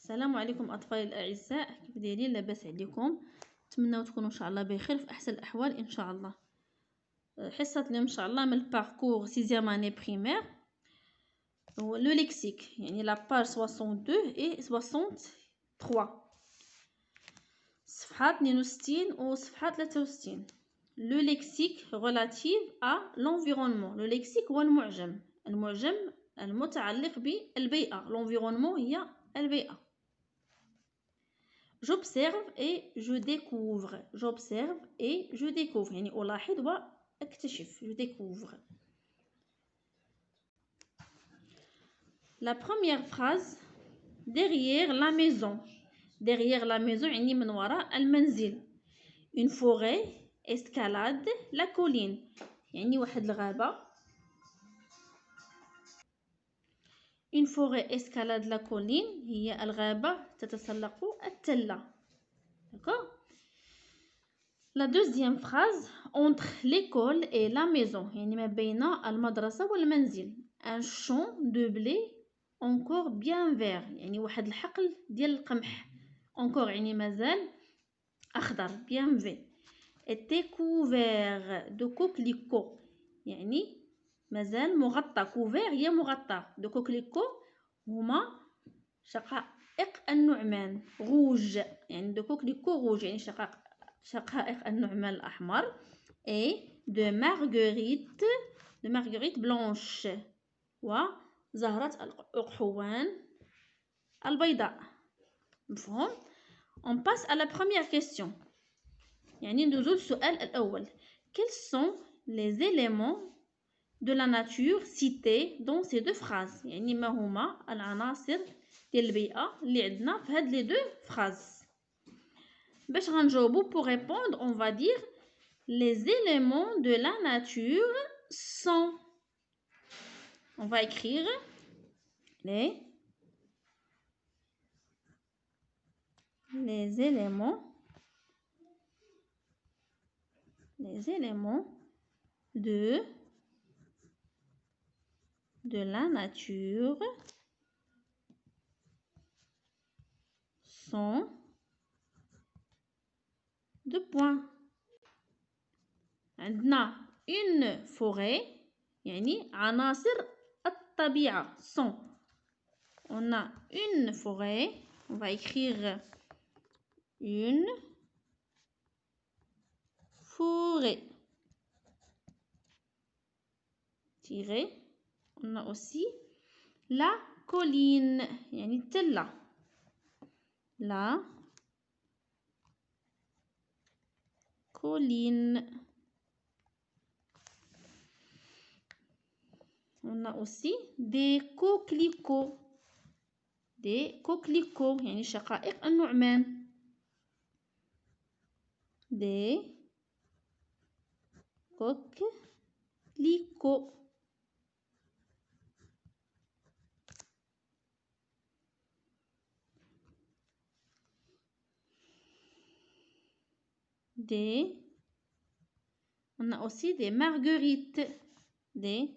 السلام عليكم اطفالي الاعزاء، كيف دايرين؟ لاباس عليكم؟ نتمنى تكونوا ان شاء الله بخير في احسن الاحوال ان شاء الله. حصه اليوم ان شاء الله من الباركور 6e année primaire لو ليكسيك، يعني لا باج 62 et 63 صفحه 62 وصفحه 63. لو ليكسيك relative à l'environnement. لو ليكسيك هو المعجم المتعلق بالبيئه. l'environnement هي البيئه. J'observe et je découvre. J'observe et je découvre. يعني ألاحظ وأكتشف. Je découvre. La première phrase. Derrière la maison. Derrière la maison يعني من وراء المنزل. Une forêt escalade la colline. يعني واحد الغابة. Une forêt escalade la colline هي الغابة تتسلق التلة. D'accord? La deuxième phrase, entre l'école et la maison, يعني ما بين المدرسة والمنزل. Un champ de blé encore bien vert, يعني واحد الحقل ديال القمح. encore يعني مازال أخضر bien vert. était couvert de coquelicots, يعني مازال مغطى. couvert هي مغطى. de coquelicots هما شقائق النعمان. rouge يعني de coquelicots rouge يعني شقائق النعمان الأحمر. et de marguerite blanche وزهرة الأقحوان البيضاء. مفهوم؟ on passe à la première question. يعني ندوزو السؤال الأول. quels sont les éléments de la nature cités dans ces deux phrases؟ يعني ما هما العناصر ديال البيئة اللي عندنا في هاد لي دو phrases. باش غنجاوبو pour répondre on va dire les éléments de la nature sont. On va écrire les éléments de la nature sont deux points. عندنا une forêt يعني عناصر الطبيعة sont. On a une forêt, on va écrire une forêt. Tirer. On a aussi la colline يعني التلة. La colline. On a aussi des coquelicots. Des coquelicots يعني شقائق النعمان. Des coquelicots. On a aussi des marguerites. Des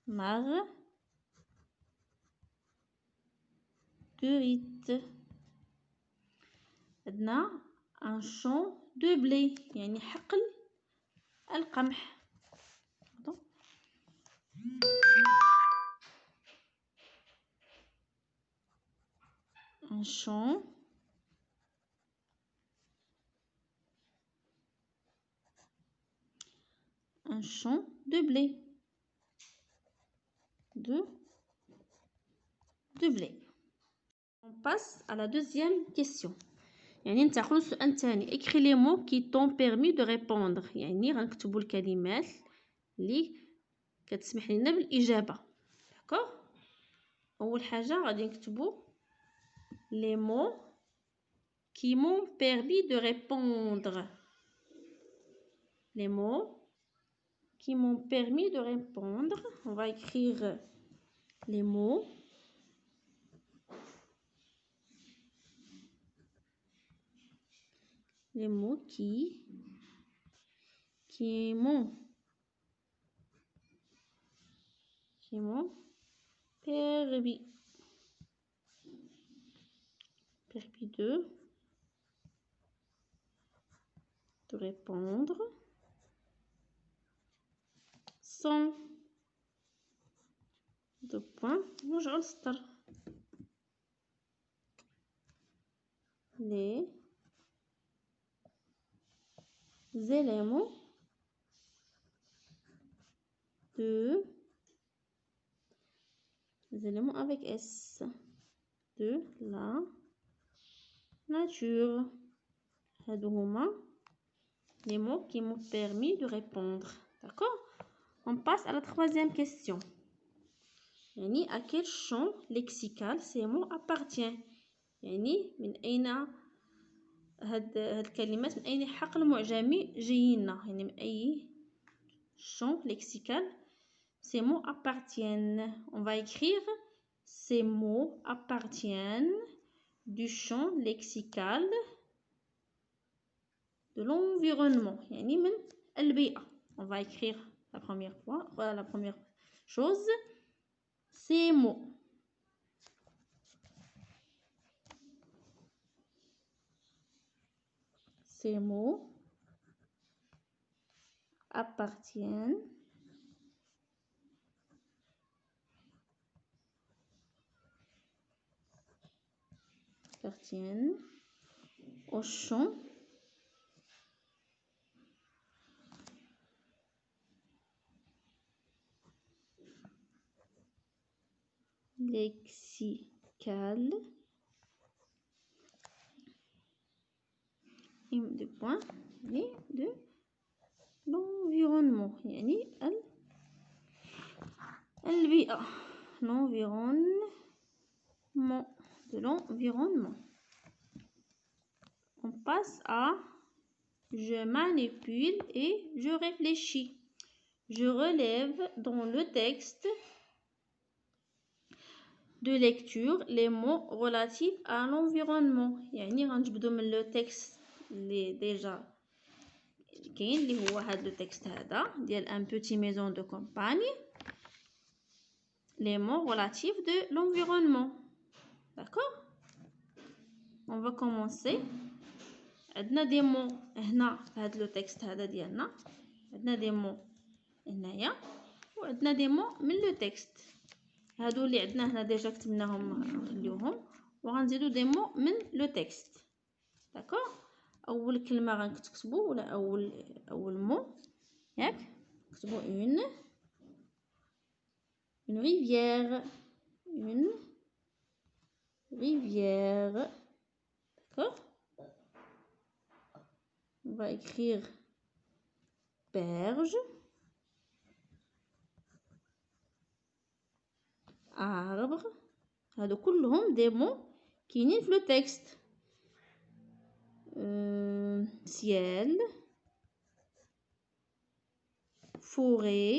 marguerites. عندنا un champ de blé يعني حقل القمح. un champ de blé. De blé. On passe à la deuxième question. يعني ننتقلوا للسؤال الثاني. écris les mots qui t'ont permis de répondre. يعني غنكتبوا الكلمات اللي كتسمح لنا بالإجابة. داكوغ. أول حاجة غادي نكتبوا les mots qui m'ont permis de répondre. Les mots qui m'ont permis de répondre. On va écrire les mots qui m'ont permis de répondre sans de points. ونرجعو للسطر. Les éléments les éléments avec S de la nature. هادو هما les mots qui m'ont permis de répondre. D'accord? On passe à la troisième question. يعني à quel champ lexical ces mots appartiennent. يعني من أين هاد الكلمات من أي حقل معجمي جايين. يعني من أي champ lexical ces mots appartiennent. On va écrire ces mots appartiennent du champ lexical de l'environnement. يعني من البيئة. On va écrire la première fois, la première chose, ces mots. Ces mots appartiennent au champ lexical de point de l'environnement. يعني البيئة. L'environnement. De l'environnement. On passe à je manipule et je réfléchis. Je relève dans le texte de lecture les mots relatifs à l'environnement. يعني غنجبدو من لو تكست اللي ديجا كاين اللي هو هذا لو تكست هذا ديال ان بوتي ميزون دو كومباني les mots relatifs de l'environnement. D'accord? On va commencer. عندنا دي مو هنا في هذا لو تكست هذا ديالنا. عندنا دي مو هنايا وعندنا دي مو من لو تكست. هادو اللي عندنا هنا ديجا كتبناهم نخليوهم وغنزيدو دي مو من لو تكست. داكوغ؟ اول كلمه غنكتبوا ولا اول مو ياك نكتبوا une rivière. D'accord? On va écrire berge, arbre. هادو كلهم دي مو كاينين في لو تكست. ciel, forêt,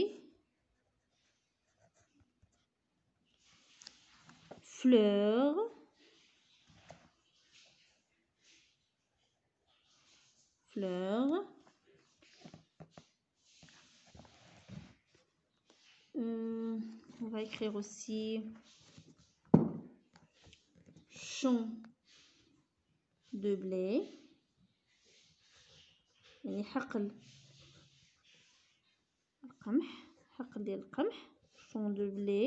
fleurs, on va écrire aussi champ de blé. يعني حقل ديال القمح. champ de blé.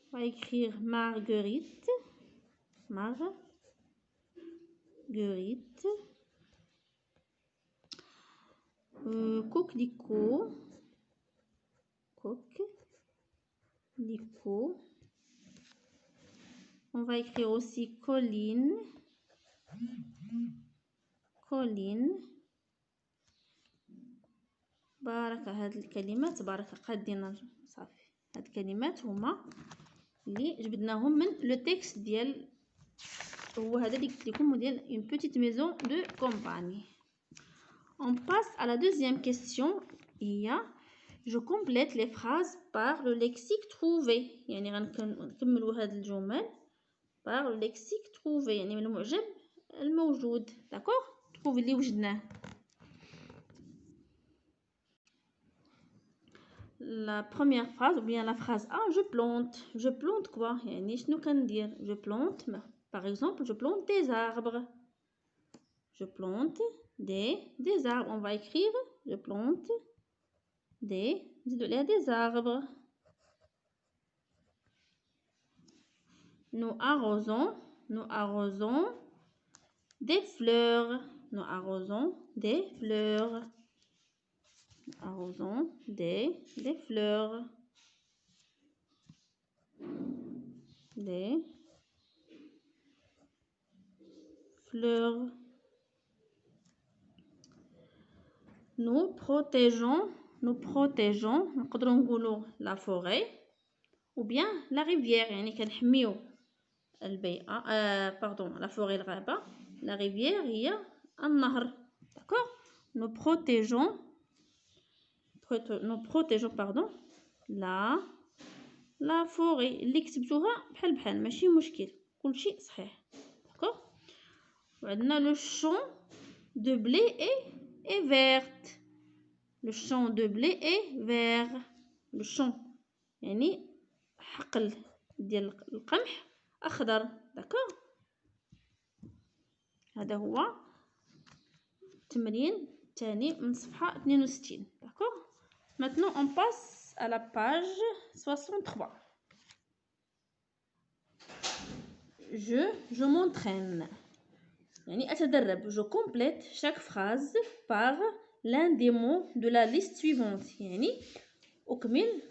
On va écrire marguerite. Coquelicot. On va écrire aussi colline. بارك. هاد الكلمات بارك قادين صافي. هاد الكلمات هما اللي جبدناهم من لو تكست ديال هو هذا اللي قلت لكم ديال une petite maison de compagnie. On passe à la deuxième question. Je complète les phrases par le lexique trouvé. يعني غنكملوا هاد الجمل par le lexique trouvé يعني من المعجم الموجود. داكوغ؟ trouvé اللي وجدناه. La première phrase ou bien la phrase A, je plante quoi يعني شنو كندير. je plante Par exemple, je plante des arbres. Je plante des arbres. On va écrire, je plante des arbres. Nous arrosons des fleurs. Nous arrosons des fleurs. Nous arrosons des fleurs. Des fleurs. Nous protégeons نقدروا نقولوا la forêt ou bien la rivière يعني كنحميو البيئة pardon la forêt الغابة la rivière هي النهر d'accord nous protégeons pardon la forêt اللي كتبتوها بحال ماشي مشكل كلشي صحيح d'accord وعندنا le champ de blé est verte. Le champ de blé est vert. Le champ يعني حقل ديال القمح أخضر. d'accord هذا هو التمرين الثاني من صفحة 62. d'accord maintenant on passe à la page 63. je m'entraîne يعني أتدرب. je complète chaque phrase par l'un des mots de la liste suivante يعني أكمل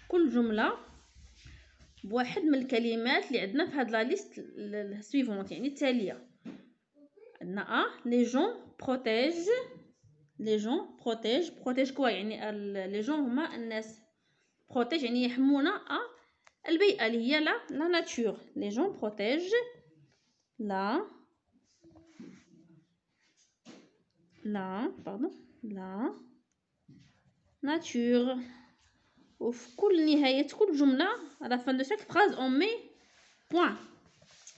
كل جملة بواحد من الكلمات اللي عندنا في هاد لا ليست السويفونت يعني التالية. عندنا les gens protègent كوا يعني les gens هما الناس protège يعني يحمونا البيئة اللي هي la nature. les gens protègent la nature. وفي كل نهاية كل جملة à la fin de chaque phrase on met point.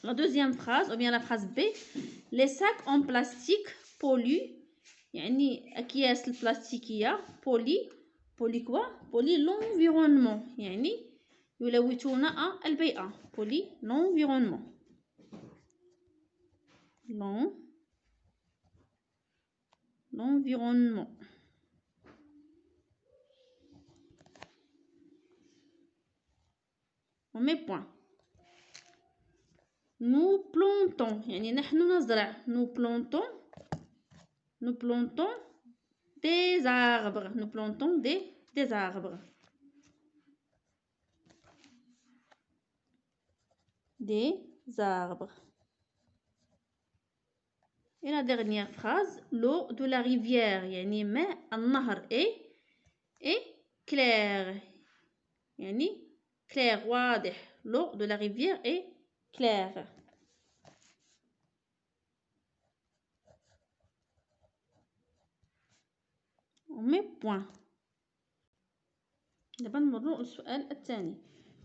La deuxième phrase ou bien la phrase B, les sacs en plastique polluent يعني أكياس البلاستيكية polluent quoi polluent l'environnement يعني يلوثون البيئة polluent l'environnement. L'environnement. On met point. Nous plantons يعني نحن نزرع. Nous plantons des arbres. Nous plantons des arbres. Des arbres. Et la dernière phrase, l'eau de la rivière يعني ماء النهر est clair يعني clair واضح. L'eau de la rivière est claire. On met point. دابا نمروا للسؤال الثاني.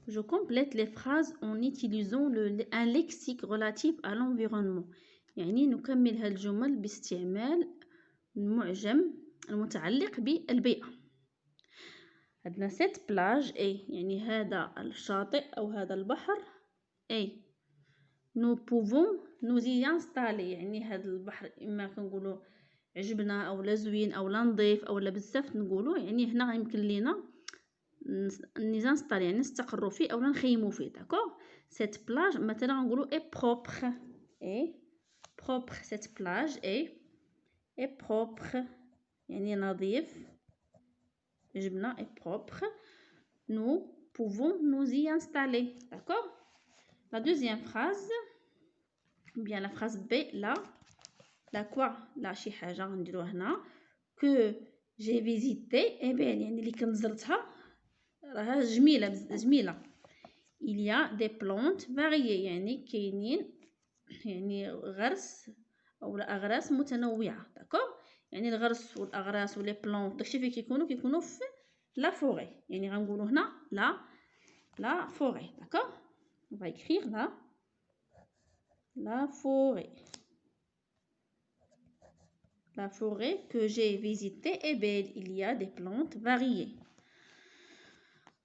Je complète les phrases en utilisant un lexique relatif à l'environnement. يعني نكمل هاد الجمل باستعمال المعجم المتعلق بالبيئة. عندنا cette plage est يعني هذا الشاطئ أو هذا البحر est. Nous pouvons nous y installer يعني هذا البحر إما كنقولوا عجبنا أو لا زوين أو لا نظيف أو لا بزاف نقولوا يعني هنا يمكن لينا نزانستالي يعني نستقروا فيه أو نخيموا فيه. d'accord cette plage مثلا نقولوا est propre cette plage est propre يعني نظيف عجبنا est propre. nous pouvons nous y installer. d'accord la deuxième phrase ou bien la phrase B la quoi لا شي حاجة نديروها هنا que j'ai visité bien يعني اللي كنت زرتها راها جميلة. il y a des plantes variées يعني كاينين يعني غرس أو أغراس متنوعة. d'accord يعني الغرس والأغراس ولي بلانت داكشي فين كيكونوا في لا فوري يعني غنقولوا هنا لا فوري. d'accord on va écrire la forêt. La forêt que j'ai visitée est belle. Il y a des plantes variées.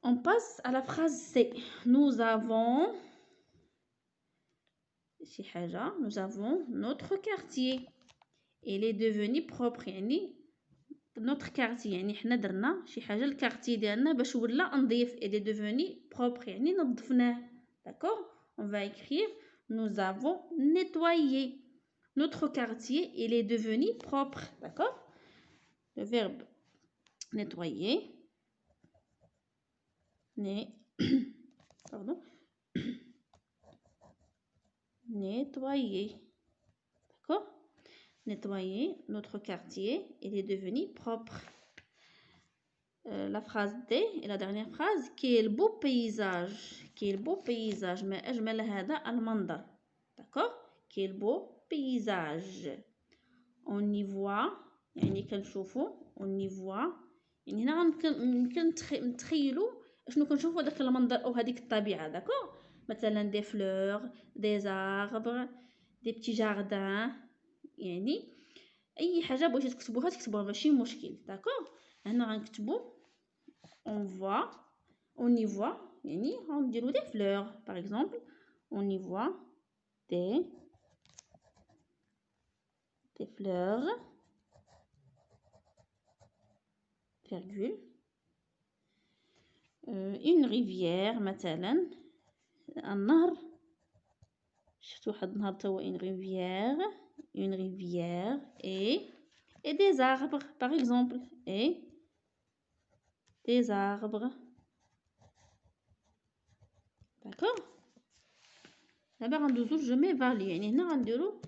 On passe à la phrase C. Nous avons شي حاجة. Nous avons notre quartier. Il est devenu propre. يعني notre quartier يعني حنا درنا شي حاجة الكارتي ديالنا باش ولا نظيف. Il est devenu propre يعني نظفناه. D'accord? On va écrire nous avons nettoyé. Notre quartier, il est devenu propre. D'accord? Le verbe nettoyer. Pardon. Nettoyer. D'accord? Nettoyer notre quartier, il est devenu propre. La phrase D et la dernière phrase. Quel beau paysage. Quel beau paysage. ما أجمل هذا المنظر. D'accord? Quel beau paysage. On y voit يعني كنشوفو. On y voit يعني هنا يمكن نتخيلوا شنو كنشوفوا داك المنظر او هذيك الطبيعه. داكور؟ مثلا دي فلور، دي زاربر، دي بتي جاردان. يعني اي حاجه بغيتو تكتبوها ماشي مشكل. داكور؟ هنا غنكتبوا on voit on y voit يعني غنديروا دي فلور باغ اكزومبل. on y voit des fleurs virgule une rivière مثلا النهر. شفت واحد النهر تا هو une rivière et des arbres par exemple et des arbres. d'accord. دابا غندوزو جو ميفالي يعني هنا غنديرو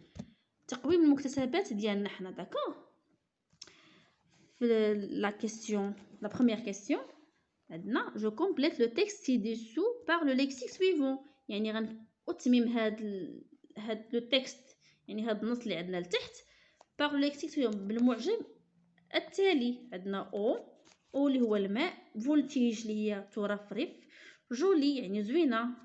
تقويم المكتسبات ديالنا حنا. داكور. في لا كيسيون لا بروميير كيسيون عندنا جو كومبليت لو تيكست سي ديسو بار لو ليكسيك سويفون. يعني غنتمم هاد لو تيكست يعني هاد النص اللي عندنا لتحت بار لو ليكسيك سويفون بالمعجم التالي. عندنا او اللي هو الماء، فولتيج اللي هي ترفرف، جولي يعني زوينه،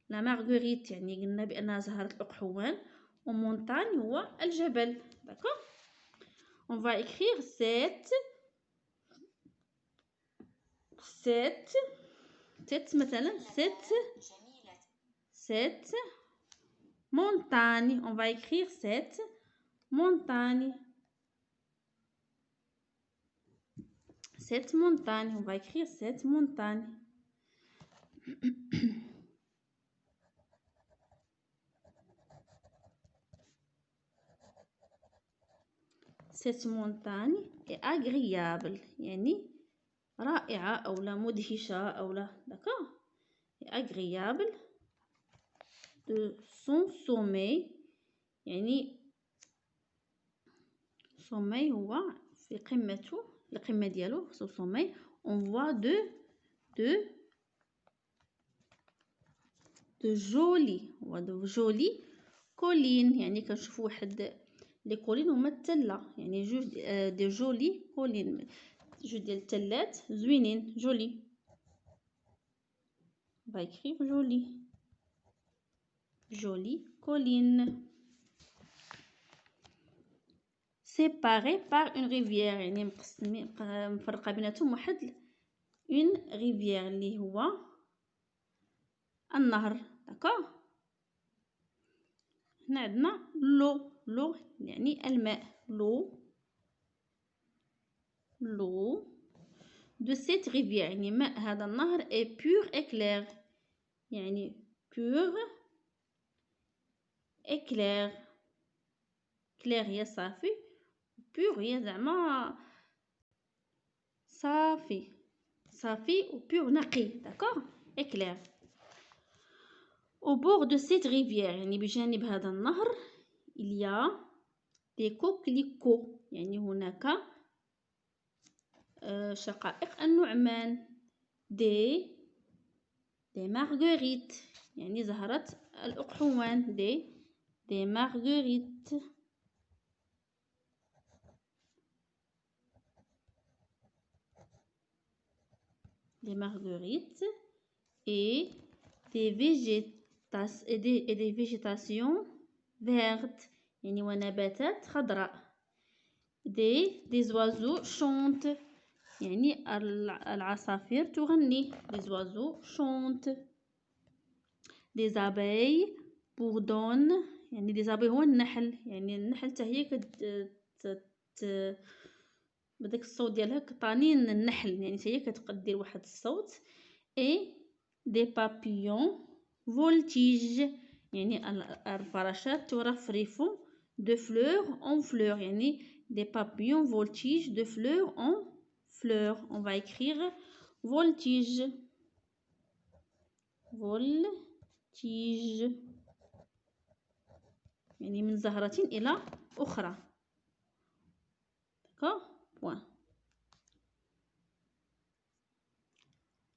لا مارغوريت يعني قلنا بانها زهره الاقحوان، ومونتاني هو الجبل. داكور. on va écrire cette مثلا cette montagne. on va écrire cette montagne. on va écrire cette montagne. cette montagne est agréable يعني رائعة أو لا مدهشة أو لا. d'accord. est agréable de son sommet يعني sommet هو في قمته القمة ديالو son sommet. on voit de jolies collines يعني كنشوفوا واحد لي كولين هما التله يعني جوج دي جولي كولين جوج ديال التلات زوينين جولي. va écrire joli colline séparée par une rivière يعني مفرقه بيناتهم واحد une rivière اللي هو النهر. داكوغ. هنا عندنا لو يعني الماء. l'eau de cette rivière يعني ماء هذا النهر est pur et clair يعني pur et clair. clair هي صافي، pur هي زعما صافي و pur نقي. داكوغ. et clair. au bord de cette rivière يعني بجانب هذا النهر il y a des coquelicots يعني هناك شقائق النعمان. des marguerites يعني زهرة الأقحوان. des marguerites. et des végétations vertes يعني ونباتات خضراء. des oiseaux chantent يعني العصافير تغني. des oiseaux chantent. des abeilles بوردون يعني ديزابوي هو النحل، يعني النحل حتى هي بداك الصوت ديالها كطانين النحل، يعني حتى هي كتدير واحد الصوت. اي دي بابيون فولتيج يعني الفراشات ترفرف de fleurs en fleurs يعني des papillons voltigent de fleurs en fleurs. On va écrire voltige voltige يعني من زهرة إلى أخرى. D'accord? Point.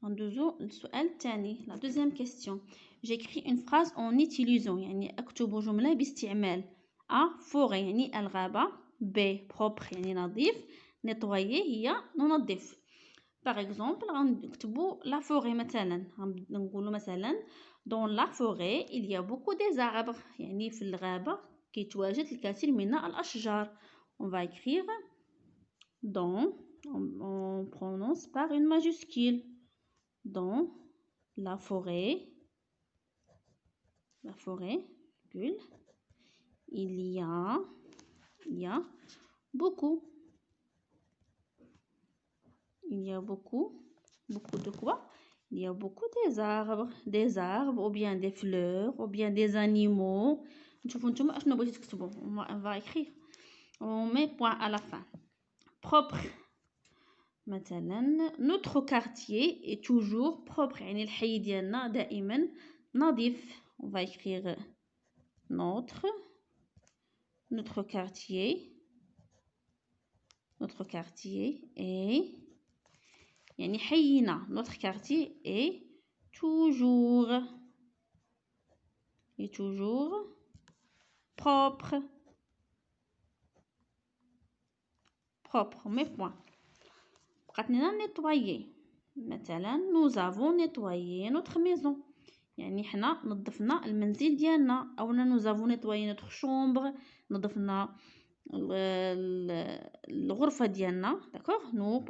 ندوزو للسؤال الثاني. La deuxième question. J'écris une phrase en utilisant يعني أكتب جملة باستعمال A forêt يعني الغابة، B propre يعني نظيف، nettoyer هي ننظف. Par exemple غنكتبو la forêt مثلا، غنقولو مثلا dans la forêt il y a beaucoup des arbres يعني في الغابة كيتواجد الكثير من الأشجار. On va écrire dans, on prononce par une majuscule. Dans la forêt, il y a beaucoup. Il y a beaucoup de quoi? Il y a beaucoup des arbres ou bien des fleurs ou bien des animaux. نشوفوا نتوما اشنو بغيتو تكتبوا. On va écrire. On met point à la fin. Propre. مثلا notre quartier est toujours propre يعني الحي ديالنا دائما نظيف. On va écrire notre quartier est يعني حينا notre quartier est toujours propre. Mais point. بقات لنا nettoyer. مثلا nous avons nettoyé notre maison يعني حنا نظفنا المنزل ديالنا، اولا nous avons nettoyé notre chambre نظفنا الغرفة ديالنا. d'accord nous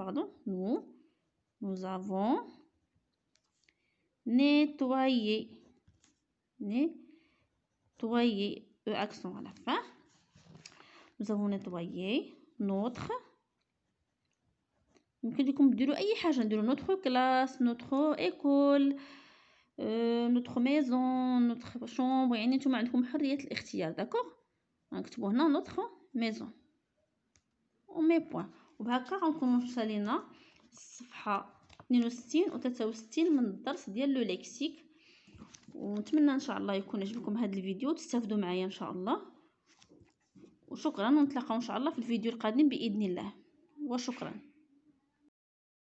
avons nettoyé accent à la fin. nous avons nettoyé notre يمكن لكم ديروا اي حاجه، نديروا نوتر كلاس، نوتر ايكول، نوتر ميزون، نوتر شومبر، يعني نتوما عندكم حريه الاختيار. داكوغ غنكتبوا هنا نوتر ميزون و مي بوين. وبهكا غنكونوا وصلنا الصفحه 62 و 63 من الدرس ديال لو ليكسيك. ونتمنى ان شاء الله يكون عجبكم هذا الفيديو وتستافدوا معايا ان شاء الله. وشكرا، ونتلاقاو ان شاء الله في الفيديو القادم باذن الله. وشكرا.